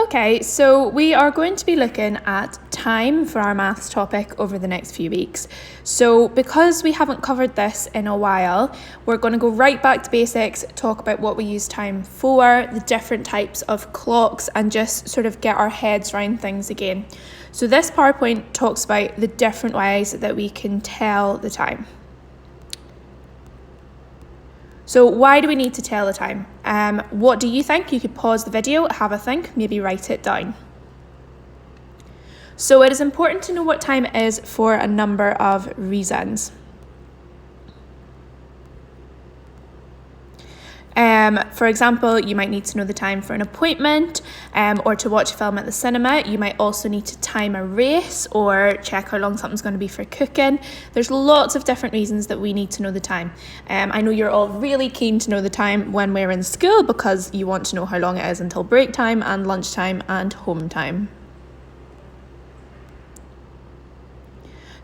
Okay, so we are going to be looking at time for our maths topic over the next few weeks. So because we haven't covered this in a while, we're going to go right back to basics, talk about what we use time for, the different types of clocks, and just sort of get our heads around things again. So this PowerPoint talks about the different ways that we can tell the time. So why do we need to tell the time? What do you think? You could pause the video, have a think, maybe write it down. So it is important to know what time it is for a number of reasons. For example, you might need to know the time for an appointment or to watch a film at the cinema. You might also need to time a race or check how long something's going to be for cooking. There's lots of different reasons that we need to know the time. I know you're all really keen to know the time when we're in school because you want to know how long it is until break time and lunchtime and home time.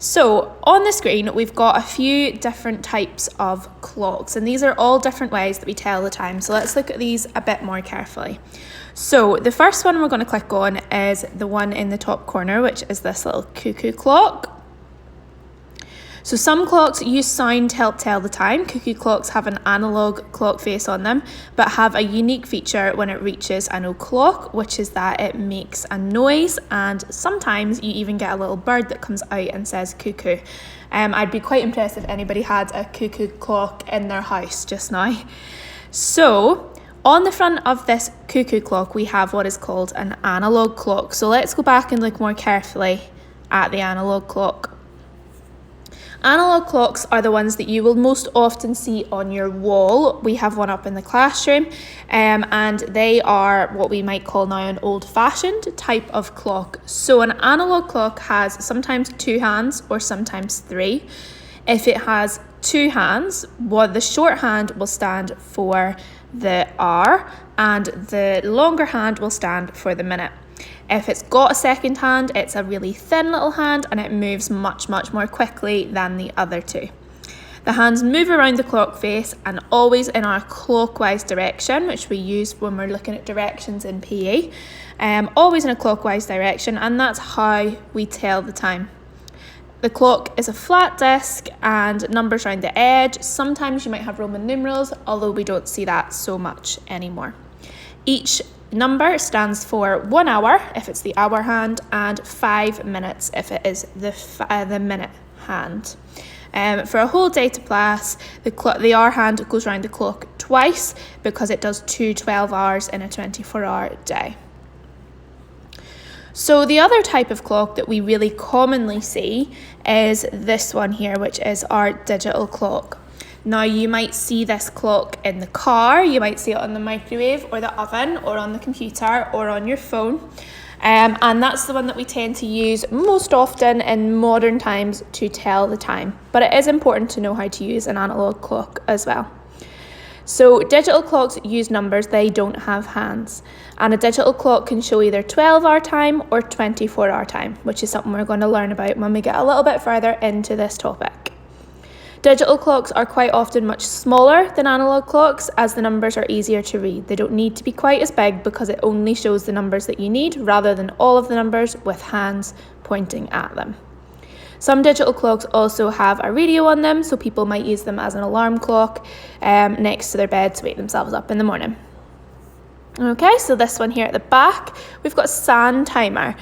So on the screen, we've got a few different types of clocks, and these are all different ways that we tell the time. So let's look at these a bit more carefully. So the first one we're going to click on is the one in the top corner, which is this little cuckoo clock. So some clocks use sound to help tell the time. Cuckoo clocks have an analog clock face on them, but have a unique feature when it reaches an o'clock, which is that it makes a noise, and sometimes you even get a little bird that comes out and says cuckoo. I'd be quite impressed if anybody had a cuckoo clock in their house just now. So on the front of this cuckoo clock, we have what is called an analog clock. So let's go back and look more carefully at the analog clock. Analog clocks are the ones that you will most often see on your wall. We have one up in the classroom, and they are what we might call now an old-fashioned type of clock. So an analog clock has sometimes 2 hands or sometimes 3. If it has 2 hands, the short hand will stand for the hour and the longer hand will stand for the minute. If it's got a second hand, it's a really thin little hand and it moves much more quickly than the other two. The hands move around the clock face and always in our clockwise direction, which we use when we're looking at directions in PE. Always in a clockwise direction, and that's how we tell the time. The clock is a flat disc and numbers around the edge. Sometimes you might have Roman numerals, although we don't see that so much anymore. Each number stands for 1 hour if it's the hour hand and 5 minutes if it is the minute hand. For a whole day to class, the hour hand goes around the clock twice because it does 2 12 hours in a 24-hour day. So the other type of clock that we really commonly see is this one here, which is our digital clock. Now you might see this clock in the car, you might see it on the microwave or the oven or on the computer or on your phone. And that's the one that we tend to use most often in modern times to tell the time. But it is important to know how to use an analog clock as well. So digital clocks use numbers, they don't have hands. And a digital clock can show either 12-hour time or 24-hour time, which is something we're going to learn about when we get a little bit further into this topic. Digital clocks are quite often much smaller than analog clocks as the numbers are easier to read. They don't need to be quite as big because it only shows the numbers that you need rather than all of the numbers with hands pointing at them. Some digital clocks also have a radio on them, so people might use them as an alarm clock next to their bed to wake themselves up in the morning. Okay, so this one here at the back, we've got sand timer.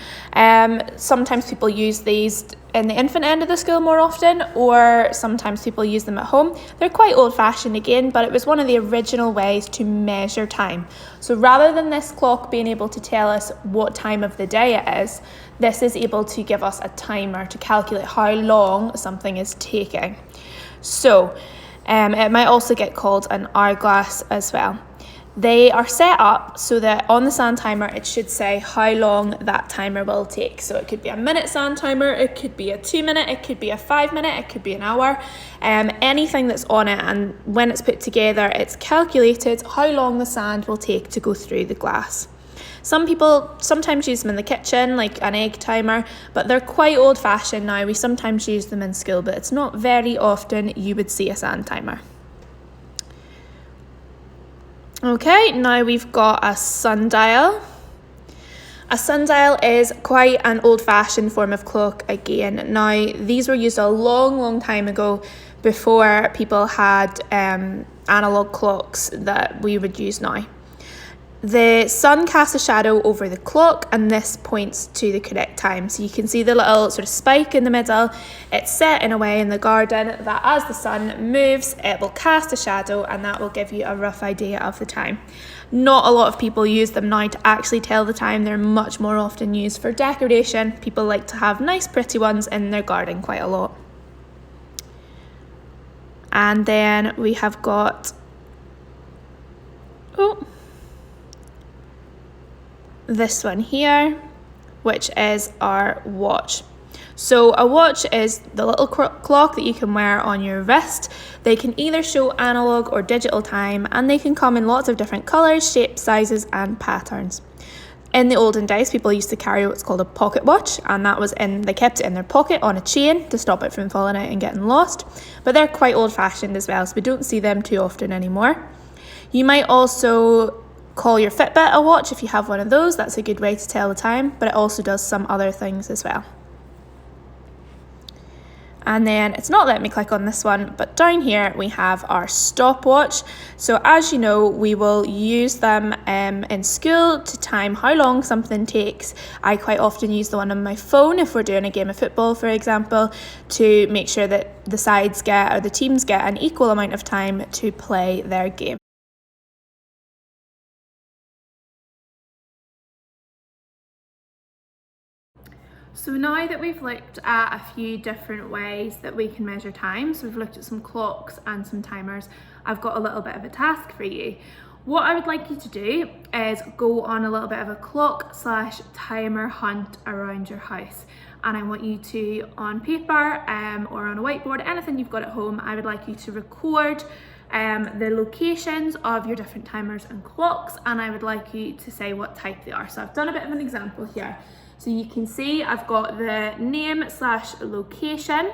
Sometimes people use these in the infant end of the school more often, or sometimes people use them at home. They're quite old-fashioned again, but it was one of the original ways to measure time. So rather than this clock being able to tell us what time of the day it is, this is able to give us a timer to calculate how long something is taking. So it might also get called an hourglass as well. They are set up so that on the sand timer it should say how long that timer will take. So it could be a minute sand timer, it could be a 2-minute, it could be a 5-minute, it could be an hour, anything that's on it, and when it's put together it's calculated how long the sand will take to go through the glass. Some people sometimes use them in the kitchen, like an egg timer, but they're quite old-fashioned now. We sometimes use them in school, but it's not very often you would see a sand timer. Okay, now we've got a sundial. A sundial is quite an old-fashioned form of clock again. Now, these were used a long time ago before people had analog clocks that we would use now. The sun casts a shadow over the clock, and this points to the correct time. So you can see the little sort of spike in the middle. It's set in a way in the garden that as the sun moves, it will cast a shadow, and that will give you a rough idea of the time. Not a lot of people use them now to actually tell the time. They're much more often used for decoration. People like to have nice pretty ones in their garden quite a lot. And then we have got this one here, which is our watch. So a watch is the little clock that you can wear on your wrist. They can either show analog or digital time, and they can come in lots of different colours, shapes, sizes and patterns. In the olden days, people used to carry what's called a pocket watch, and they kept it in their pocket on a chain to stop it from falling out and getting lost. But they're quite old-fashioned as well, so we don't see them too often anymore. You might also call your Fitbit a watch if you have one of those. That's a good way to tell the time, but it also does some other things as well. And then it's not letting me click on this one, but down here we have our stopwatch. So as you know, we will use them in school to time how long something takes. I quite often use the one on my phone if we're doing a game of football, for example, to make sure that the teams get an equal amount of time to play their game. So now that we've looked at a few different ways that we can measure time, so we've looked at some clocks and some timers, I've got a little bit of a task for you. What I would like you to do is go on a little bit of a clock/timer hunt around your house. And I want you to, on paper or on a whiteboard, anything you've got at home, I would like you to record the locations of your different timers and clocks, and I would like you to say what type they are. So I've done a bit of an example here. So you can see I've got the name/location,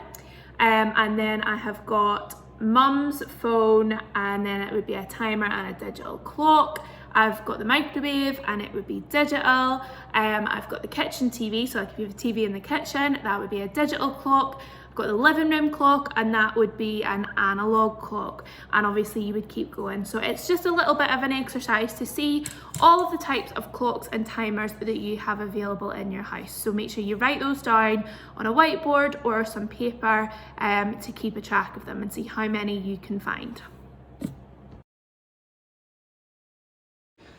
and then I have got mum's phone, and then it would be a timer and a digital clock. I've got the microwave and it would be digital. I've got the kitchen TV, so like if you have a TV in the kitchen, that would be a digital clock. I've got the living room clock, and that would be an analog clock. And obviously you would keep going. So it's just a little bit of an exercise to see all of the types of clocks and timers that you have available in your house. So make sure you write those down on a whiteboard or some paper to keep a track of them and see how many you can find.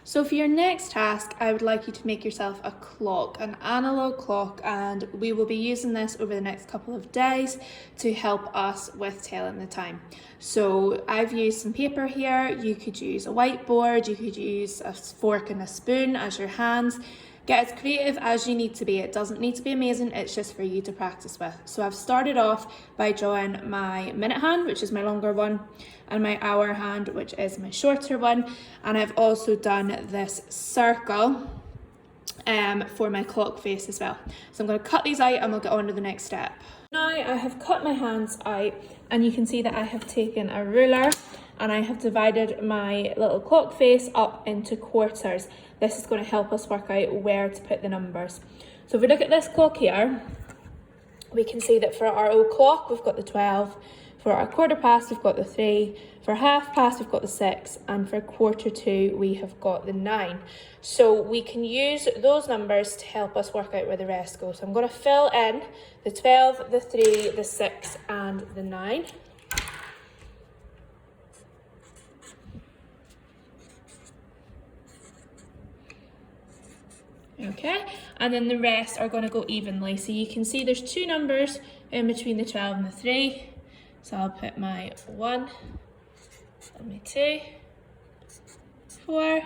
So for your next task, I would like you to make yourself a clock, an analog clock, and we will be using this over the next couple of days to help us with telling the time. So I've used some paper here. You could use a whiteboard, you could use a fork and a spoon as your hands. Get as creative as you need to be. It doesn't need to be amazing, it's just for you to practice with. So I've started off by drawing my minute hand, which is my longer one, and my hour hand, which is my shorter one. And I've also done this circle for my clock face as well. So I'm going to cut these out and we'll get on to the next step. Now I have cut my hands out, and you can see that I have taken a ruler and I have divided my little clock face up into quarters. This is going to help us work out where to put the numbers. So if we look at this clock here, we can see that for our old clock, we've got the 12. For our quarter past, we've got the 3. For half past, we've got the 6. And for quarter to, we have got the 9. So we can use those numbers to help us work out where the rest go. So I'm going to fill in the 12, the 3, the 6, and the 9. Okay, and then the rest are going to go evenly. So you can see there's 2 numbers in between the 12 and the 3. So I'll put my 1 and my 2, 4,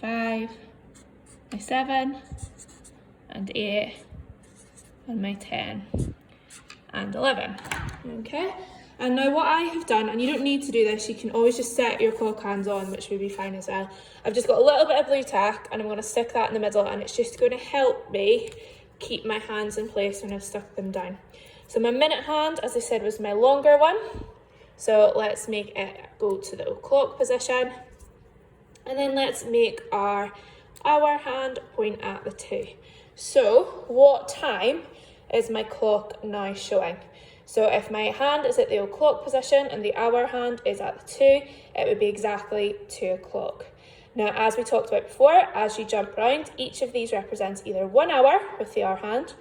5, my 7 and 8 and my 10 and 11. Okay, and now what I have done, and you don't need to do this, you can always just set your clock hands on, which will be fine as well. I've just got a little bit of blue tack and I'm going to stick that in the middle, and it's just going to help me keep my hands in place when I've stuck them down. So my minute hand, as I said, was my longer one. So let's make it go to the clock position. And then let's make our hour hand, point at the 2. So what time is my clock now showing? So if my hand is at the old clock position and the hour hand is at the 2, it would be exactly 2 o'clock. Now, as we talked about before, as you jump round, each of these represents either 1 hour with the hour hand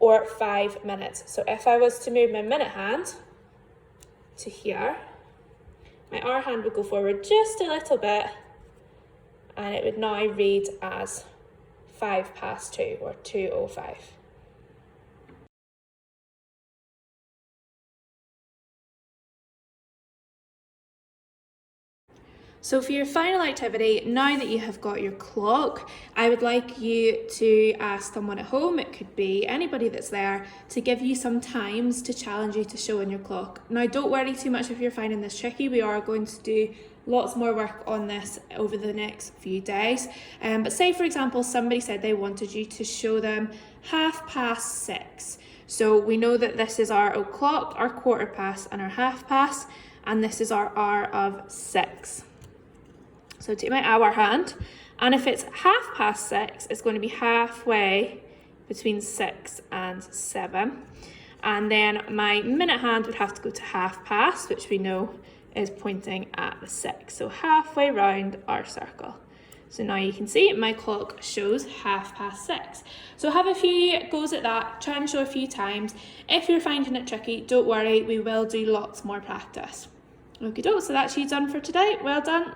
or 5 minutes. So if I was to move my minute hand to here, my hour hand would go forward just a little bit and it would now read as 2:05 or 2:05. So for your final activity, now that you have got your clock, I would like you to ask someone at home, it could be anybody that's there, to give you some times to challenge you to show on your clock. Now don't worry too much if you're finding this tricky, we are going to do lots more work on this over the next few days. But say for example, somebody said they wanted you to show them 6:30. So we know that this is our o'clock, our quarter past and our half past, and this is our hour of 6. So take my hour hand, and if it's 6:30, it's going to be halfway between 6 and 7. And then my minute hand would have to go to 1/2 which we know is pointing at the 6. So halfway round our circle. So now you can see my clock shows 6:30. So have a few goes at that, try and show a few times. If you're finding it tricky, don't worry, we will do lots more practice. Okay, so that's you done for today. Well done.